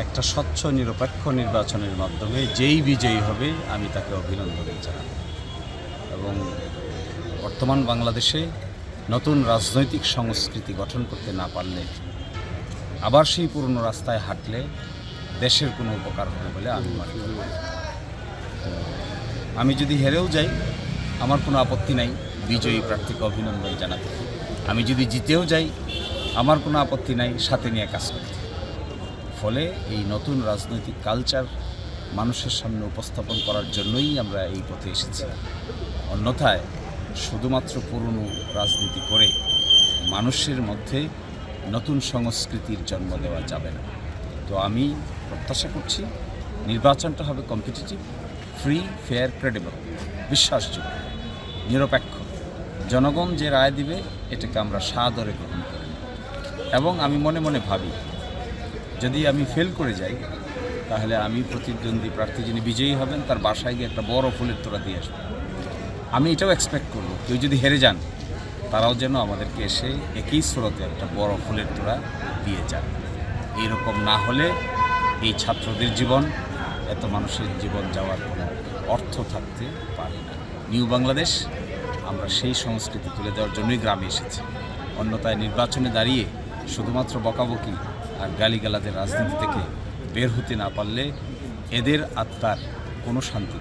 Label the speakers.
Speaker 1: একটা স্বচ্ছ নিরপেক্ষ নির্বাচনের মাধ্যমে যেই বিজয়ী হবে আমি তাকে অভিনন্দন জানাব। এবং বর্তমান বাংলাদেশে নতুন রাজনৈতিক সংস্কৃতি গঠন করতে না পারলে আবার সেই পুরনো রাস্তায় হাঁটলে দেশের কোনো উপকার হবে বলে আমি মনে করি। আমি যদি হেরেও যাই আমার কোনো আপত্তি নাই বিজয়ী প্রার্থীকে অভিনন্দন জানাতে। আমি যদি জিতেও যাই আমার কোনো আপত্তি নাই সাথে নিয়ে কাজ করতে। ফলে এই নতুন রাজনৈতিক কালচার মানুষের সামনে উপস্থাপন করার জন্যই আমরা এই পথে এসেছি। অন্যথায় শুধুমাত্র পুরনো রাজনীতি করে মানুষের মধ্যে নতুন সংস্কৃতির জন্ম দেওয়া যাবে না। তো আমি প্রত্যাশা করছি নির্বাচনটা হবে কম্পিটিটিভ, ফ্রি, ফেয়ার, ক্রেডিবল, বিশ্বাসযোগ্য, নিরপেক্ষ। জনগণ যে রায় দিবে এটাকে আমরা সাদরে গ্রহণ করি। এবং আমি মনে মনে ভাবি যদি আমি ফেল করে যাই তাহলে আমি প্রতিদ্বন্দ্বী প্রার্থী যিনি বিজয়ী হবেন তার বাসায় গিয়ে একটা বড় ফুলের তোড়া দিয়ে আসবো। আমি এটাও এক্সপেক্ট করব কেউ যদি হেরে যান তারাও যেন আমাদেরকে এসে একই স্রোতে একটা বড় ফুলের তোড়া দিয়ে যান। এইরকম না হলে এই ছাত্রদের জীবন, এত মানুষের জীবন যাওয়ার কোনো অর্থ থাকতে পারে না। নিউ বাংলাদেশ আমরা সেই সংস্কৃতি তুলে দেওয়ার জন্যই গ্রামে এসেছি। অন্যথায় নির্বাচনে দাঁড়িয়ে শুধুমাত্র বকাবকি আর গালিগালাদের রাজনীতি থেকে বের হতে না পারলে এদের আত্মার কোনো শান্তি